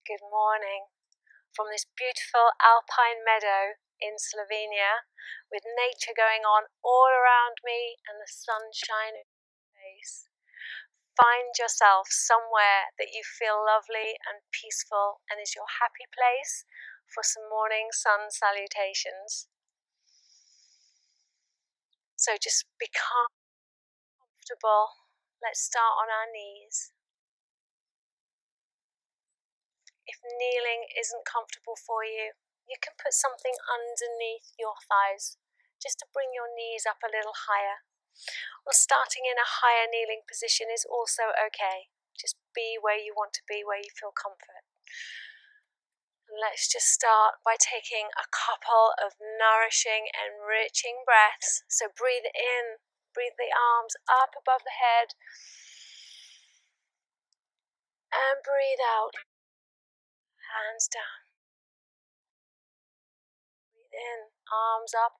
Good morning from this beautiful alpine meadow in Slovenia with nature going on all around me and the sun shining in my face. Find yourself somewhere that you feel lovely and peaceful and is your happy place for some morning sun salutations. So just be calm, comfortable. Let's start on our knees. If kneeling isn't comfortable for you, you can put something underneath your thighs just to bring your knees up a little higher. Or starting in a higher kneeling position is also okay. Just be where you want to be, where you feel comfort. And let's just start by taking a couple of nourishing, enriching breaths. So breathe in, breathe the arms up above the head, and breathe out, hands down. Breathe in, arms up.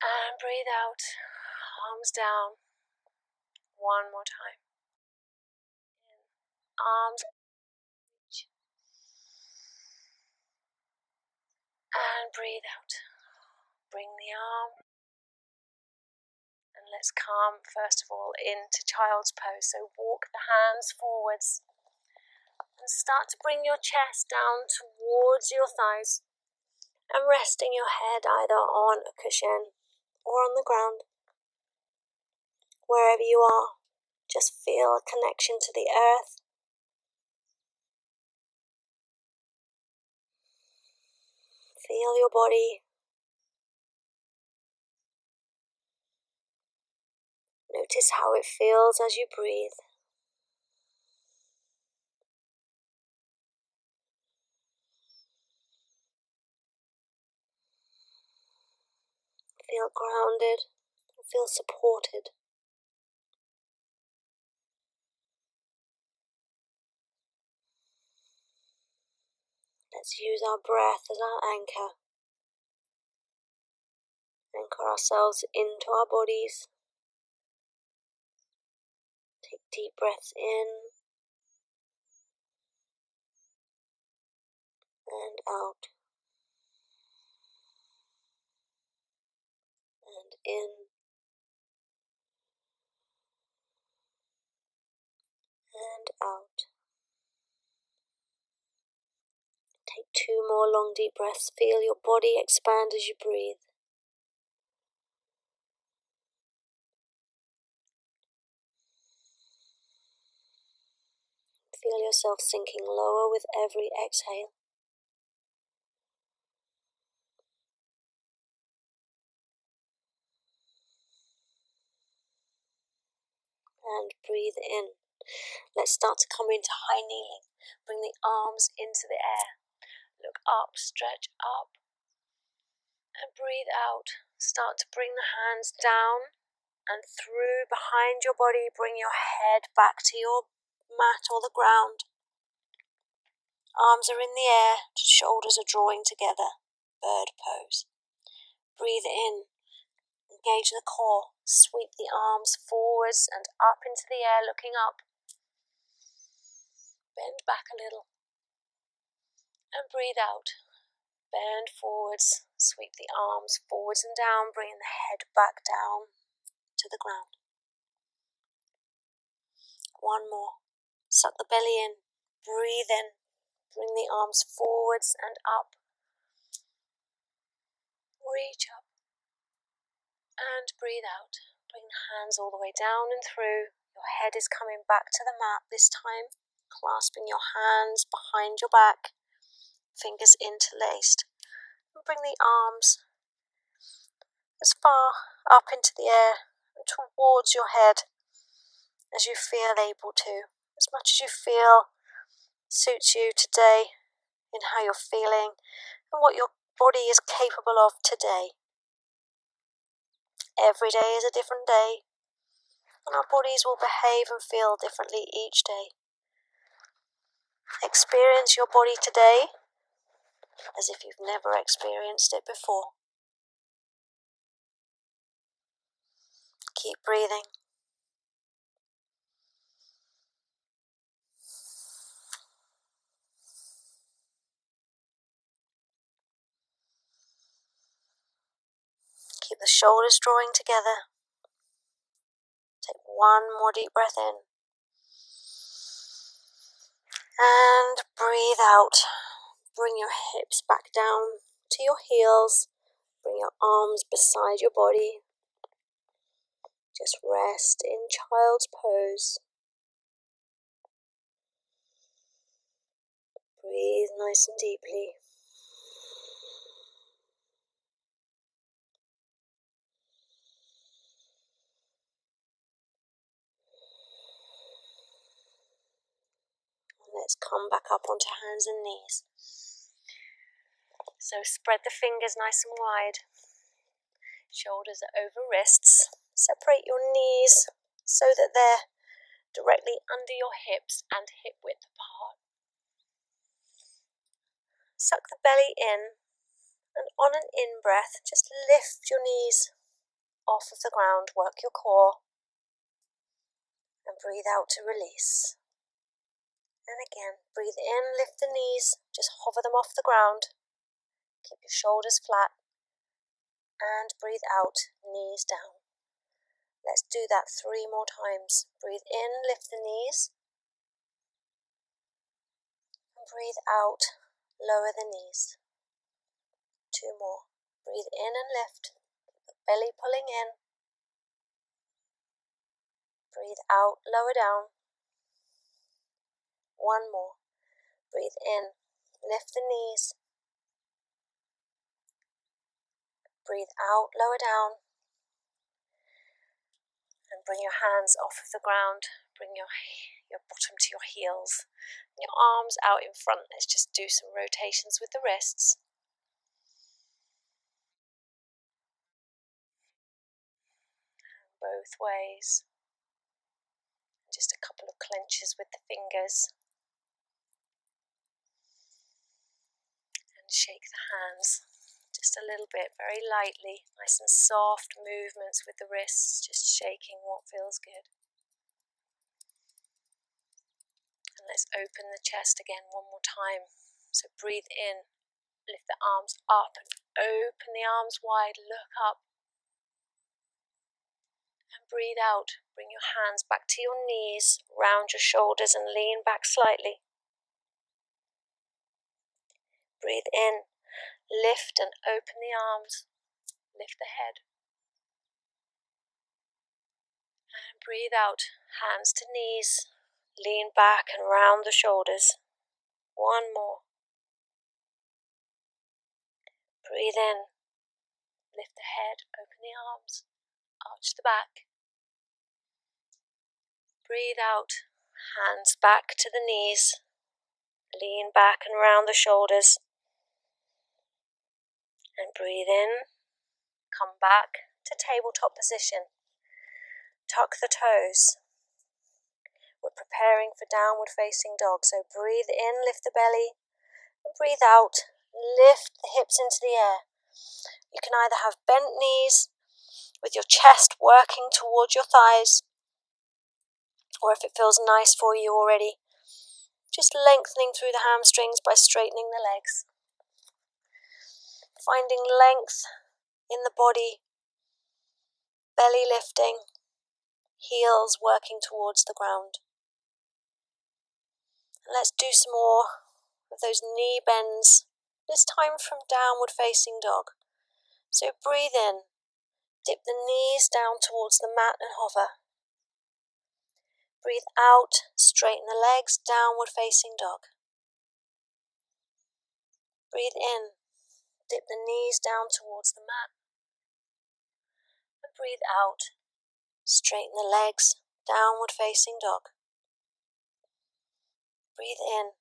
And breathe out, arms down. One more time. In, arms reach. And breathe out. Bring the arm. And let's come first of all into child's pose. So walk the hands forwards. And start to bring your chest down towards your thighs. And resting your head either on a cushion or on the ground. Wherever you are, just feel a connection to the earth. Feel your body. Notice how it feels as you breathe. Feel grounded. Feel supported. Let's use our breath as our anchor. Anchor ourselves into our bodies. Take deep breaths in and out. And in and out. Take 2 more long deep breaths. Feel your body expand as you breathe. Feel yourself sinking lower with every exhale. And breathe in. Let's start to come into high kneeling. Bring the arms into the air. Look up, stretch up. And breathe out. Start to bring the hands down and through behind your body. Bring your head back to your mat or the ground. Arms are in the air, shoulders are drawing together. Bird pose. Breathe in. Engage the core. Sweep the arms forwards and up into the air, looking up. Bend back a little. And breathe out. Bend forwards. Sweep the arms forwards and down, bringing the head back down to the ground. One more. Suck the belly in. Breathe in. Bring the arms forwards and up. Reach up. And breathe out. Bring the hands all the way down and through. Your head is coming back to the mat this time. Clasping your hands behind your back. Fingers interlaced. And bring the arms as far up into the air and towards your head as you feel able to. As much as you feel suits you today in how you're feeling and what your body is capable of today. Every day is a different day, and our bodies will behave and feel differently each day. Experience your body today as if you've never experienced it before. Keep breathing. shoulders drawing together. Take one more deep breath in. And breathe out. Bring your hips back down to your heels. Bring your arms beside your body. Just rest in child's pose. Breathe nice and deeply. Let's come back up onto hands and knees. So spread the fingers nice and wide. Shoulders are over wrists. Separate your knees so that they're directly under your hips and hip width apart. Suck the belly in, and on an in-breath, just lift your knees off of the ground, work your core, and breathe out to release. And again, breathe in, lift the knees, just hover them off the ground. Keep your shoulders flat, and breathe out, knees down. Let's do that 3 more times. Breathe in, lift the knees, and breathe out, lower the knees. 2 more. Breathe in and lift, the belly pulling in. Breathe out, lower down. 1 more. Breathe in, lift the knees. Breathe out, lower down. And bring your hands off of the ground. Bring your bottom to your heels. And your arms out in front. Let's just do some rotations with the wrists. Both ways. Just a couple of clenches with the fingers. And shake the hands just a little bit, very lightly. Nice and soft movements with the wrists, just shaking what feels good. And let's open the chest again 1 more time. So breathe in, lift the arms up and open the arms wide, look up. And breathe out, bring your hands back to your knees, round your shoulders and lean back slightly. Breathe in, lift and open the arms, lift the head. And breathe out, hands to knees, lean back and round the shoulders. 1 more. Breathe in, lift the head, open the arms, arch the back. Breathe out, hands back to the knees, lean back and round the shoulders. And breathe in, come back to tabletop position. Tuck the toes. We're preparing for downward facing dog, so breathe in, lift the belly, and breathe out, lift the hips into the air. You can either have bent knees with your chest working towards your thighs, or if it feels nice for you already, just lengthening through the hamstrings by straightening the legs. Finding length in the body, belly lifting, heels working towards the ground. And let's do some more of those knee bends, this time from downward facing dog. So breathe in, dip the knees down towards the mat and hover. Breathe out, straighten the legs, downward facing dog. Breathe in, dip the knees down towards the mat. And breathe out, straighten the legs, downward facing dog. Breathe in,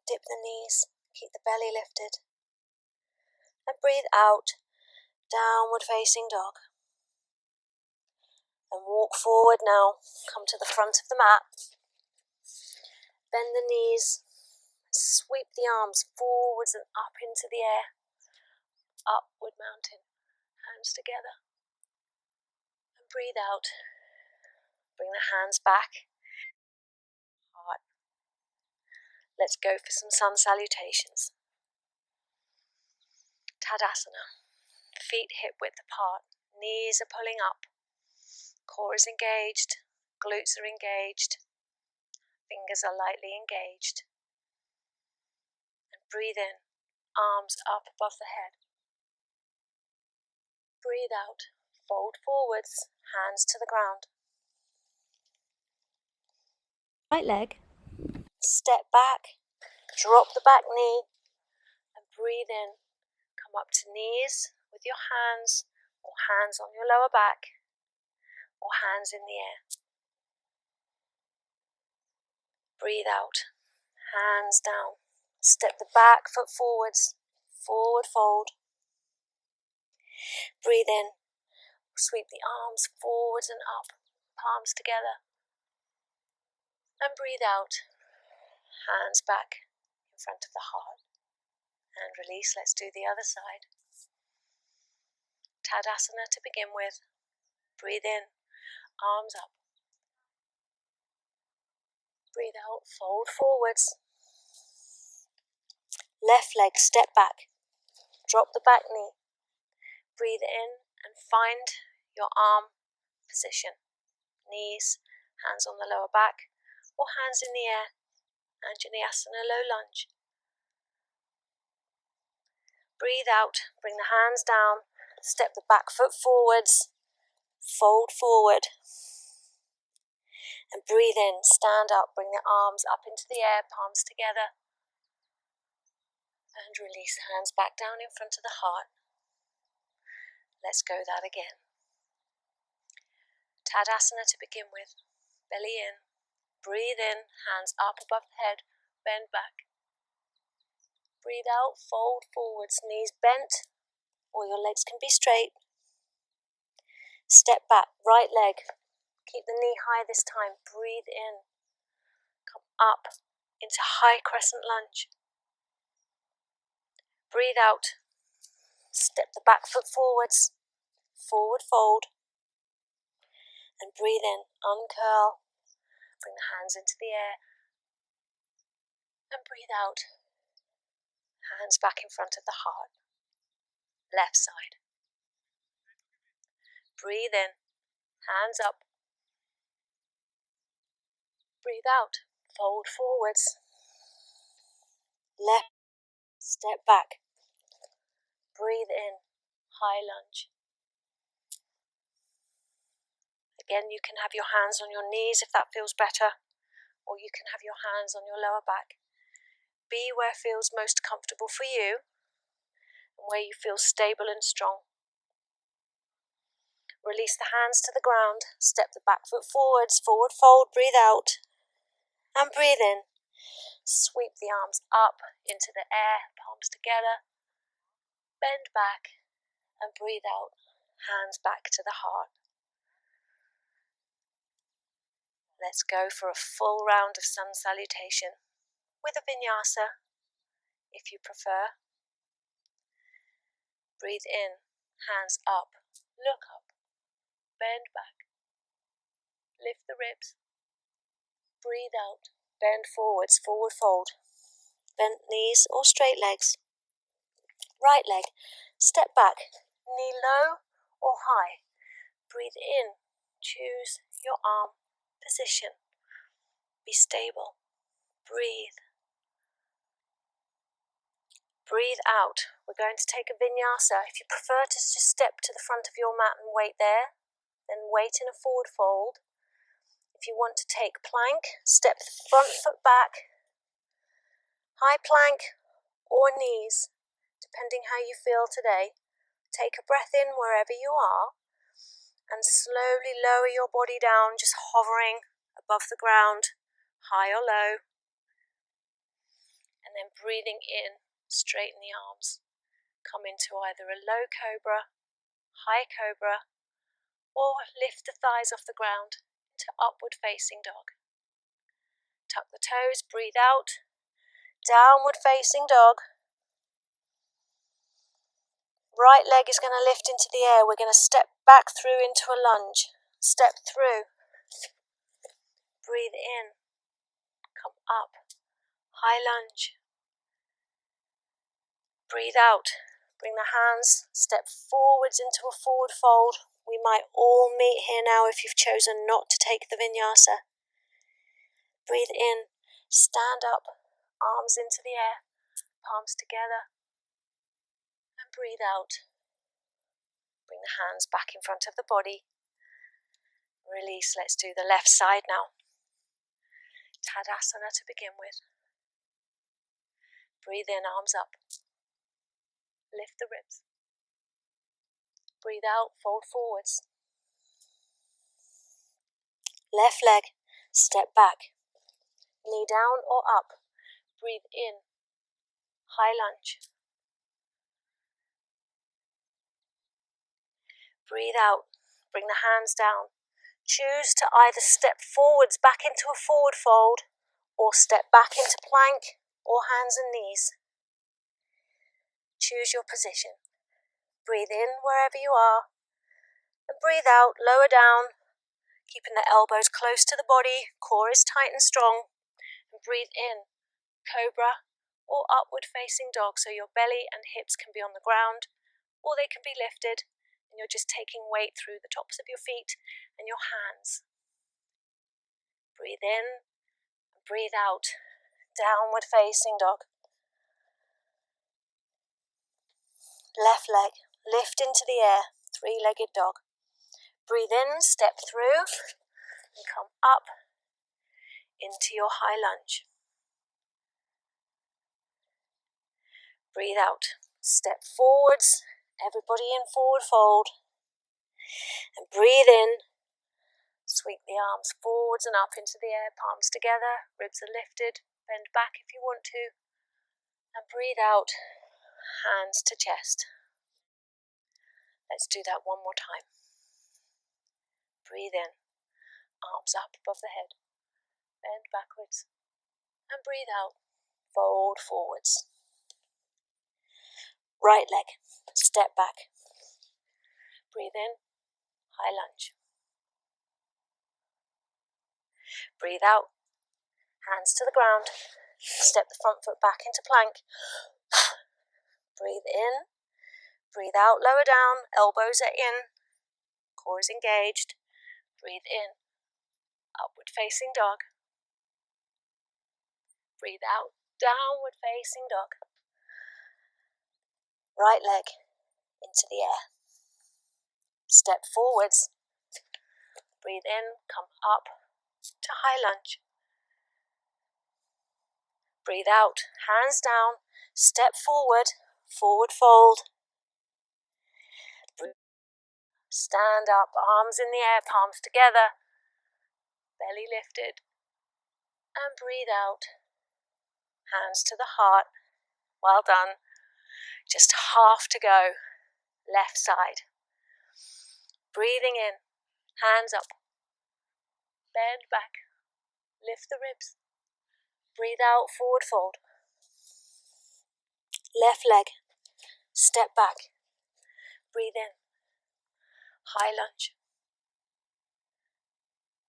dip the knees, keep the belly lifted. And breathe out, downward facing dog. And walk forward now, come to the front of the mat. Bend the knees, sweep the arms forwards and up into the air. Upward mountain, hands together. And breathe out, bring the hands back. Heart. Let's go for some sun salutations. Tadasana. Feet hip width apart. Knees are pulling up. Core is engaged. Glutes are engaged. Fingers are lightly engaged. And breathe in. Arms up above the head. Breathe out. Fold forwards. Hands to the ground. Right leg. Step back. Drop the back knee. And breathe in. Come up to knees with your hands, or hands on your lower back, or hands in the air. Breathe out. Hands down. Step the back foot forwards. Forward fold. Breathe in. Sweep the arms forwards and up. Palms together. And breathe out. Hands back in front of the heart. And release. Let's do the other side. Tadasana to begin with. Breathe in. Arms up. Breathe out. Fold forwards. Left leg, step back. Drop the back knee. Breathe in and find your arm position. Knees, hands on the lower back, or hands in the air. Anjaneyasana, low lunge. Breathe out, bring the hands down, step the back foot forwards, fold forward. And breathe in, stand up, bring the arms up into the air, palms together. And release, hands back down in front of the heart. Let's go that again. Tadasana to begin with. Belly in. Breathe in, hands up above the head, bend back. Breathe out, fold forwards, knees bent, or your legs can be straight. Step back, right leg. Keep the knee high this time. Breathe in. Come up into high crescent lunge. Breathe out. Step the back foot forwards. Forward fold. And breathe in. Uncurl. Bring the hands into the air. And breathe out. Hands back in front of the heart. Left side. Breathe in. Hands up. Breathe out. Fold forwards. Left. Step back. Breathe in. High lunge. Again, you can have your hands on your knees if that feels better, or you can have your hands on your lower back. Be where it feels most comfortable for you and where you feel stable and strong. Release the hands to the ground. Step the back foot forwards. Forward fold. Breathe out. And breathe in. Sweep the arms up into the air. Palms together. Bend back. And breathe out. Hands back to the heart. Let's go for a full round of sun salutation with a vinyasa if you prefer. Breathe in. Hands up. Look up. Bend back. Lift the ribs. Breathe out. Bend forwards, forward fold. Bent knees or straight legs. Right leg. Step back. Knee low or high. Breathe in. Choose your arm position. Be stable. Breathe. Breathe out. We're going to take a vinyasa. If you prefer to just step to the front of your mat and wait there, then wait in a forward fold. If you want to take plank, step the front foot back, high plank or knees, depending how you feel today. Take a breath in wherever you are and slowly lower your body down, just hovering above the ground, high or low. And then breathing in, straighten the arms. Come into either a low cobra, high cobra, or lift the thighs off the ground into upward facing dog. Tuck the toes, breathe out, downward facing dog. Right leg is going to lift into the air. We're going to step back through into a lunge. Step through. Breathe in. Come up. High lunge. Breathe out. Bring the hands, step forwards into a forward fold. We might all meet here now if you've chosen not to take the vinyasa. Breathe in, stand up, arms into the air, palms together, and breathe out. Bring the hands back in front of the body. Release. Let's do the left side now. Tadasana to begin with. Breathe in, arms up. Lift the ribs. Breathe out, fold forwards. Left leg, step back. Knee down or up. Breathe in, high lunge. Breathe out, bring the hands down. Choose to either step forwards back into a forward fold or step back into plank or hands and knees. Choose your position. Breathe in wherever you are and breathe out, lower down, keeping the elbows close to the body, core is tight and strong. And breathe in, cobra or upward facing dog, so your belly and hips can be on the ground or they can be lifted and you're just taking weight through the tops of your feet and your hands. Breathe in and breathe out, downward facing dog. Left leg, lift into the air, three-legged dog. Breathe in, step through and come up into your high lunge. Breathe out, step forwards, everybody in forward fold. And breathe in, sweep the arms forwards and up into the air, palms together, ribs are lifted, bend back if you want to. And breathe out, hands to chest. Let's do that one more time. Breathe in, arms up above the head, bend backwards. And breathe out, fold forwards. Right leg, step back. Breathe in, high lunge. Breathe out, hands to the ground. Step the front foot back into plank. Breathe in, breathe out, lower down, elbows are in, core is engaged. Breathe in, upward facing dog. Breathe out, downward facing dog. Right leg into the air. Step forwards. Breathe in, come up to high lunge. Breathe out, hands down, step forward, forward fold. Stand up, arms in the air, palms together, belly lifted. And breathe out, hands to the heart. Well done. Just half to go. Left side. Breathing in, hands up. Bend back. Lift the ribs. Breathe out, forward fold. Left leg. Step back. Breathe in. High lunge.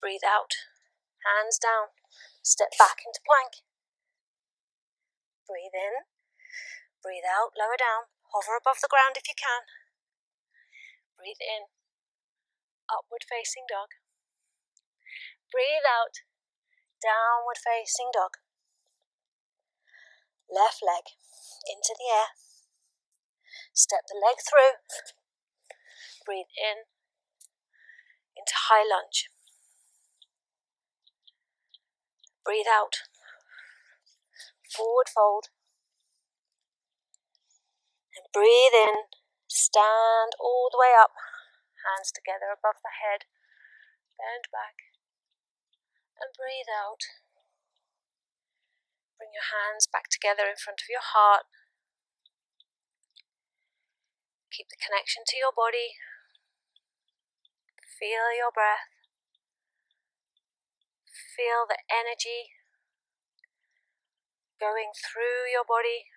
Breathe out. Hands down. Step back into plank. Breathe in. Breathe out, lower down. Hover above the ground if you can. Breathe in. Upward facing dog. Breathe out. Downward facing dog. Left leg into the air. Step the leg through. Breathe in into high lunge. Breathe out. Forward fold. And breathe in. Stand all the way up. Hands together above the head. Bend back. And breathe out. Bring your hands back together in front of your heart. Keep the connection to your body. Feel your breath. Feel the energy going through your body.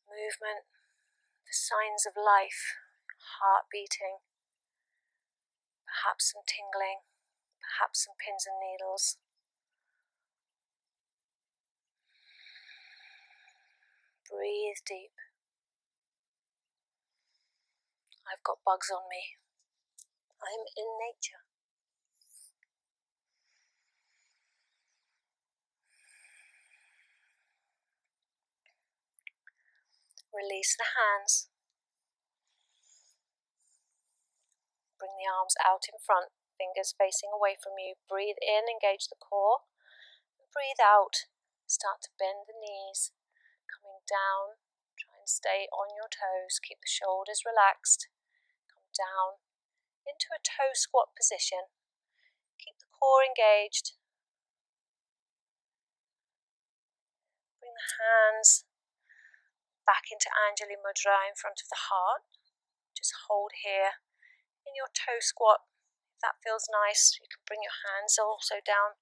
Movement, the signs of life, heart beating, perhaps some tingling, perhaps some pins and needles. Breathe deep. I've got bugs on me. I'm in nature. Release the hands. Bring the arms out in front, fingers facing away from you. Breathe in, engage the core. Breathe out, start to bend the knees. Coming down, try and stay on your toes. Keep the shoulders relaxed. Come down into a toe squat position. Keep the core engaged. Bring the hands back into Anjali Mudra in front of the heart. Just hold here in your toe squat. If that feels nice, you can bring your hands also down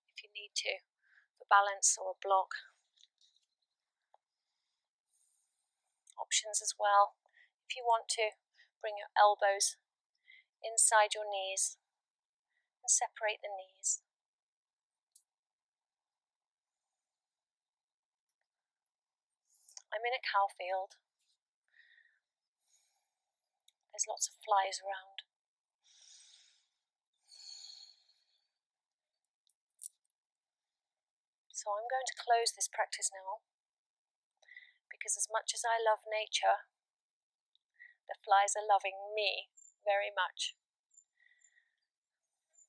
if you need to for balance or a block. Options as well. If you want to, bring your elbows inside your knees and separate the knees. I'm in a cow field. There's lots of flies around. So I'm going to close this practice now, because as much as I love nature, the flies are loving me very much.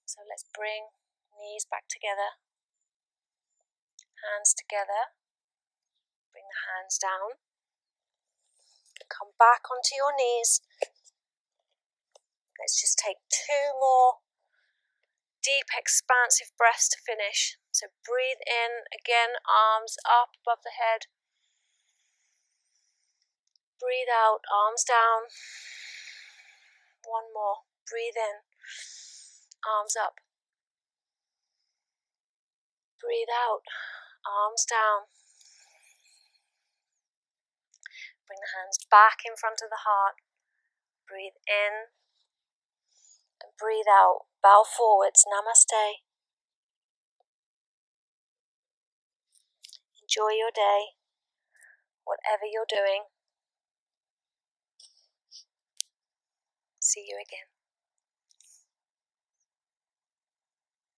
So let's bring knees back together, hands together, bring the hands down, come back onto your knees. Let's just take 2 more deep expansive breaths to finish. So breathe in, again, arms up above the head. Breathe out, arms down. 1 more. Breathe in, arms up. Breathe out, arms down. Bring the hands back in front of the heart. Breathe in and breathe out. Bow forwards, namaste. Enjoy your day, whatever you're doing. See you again.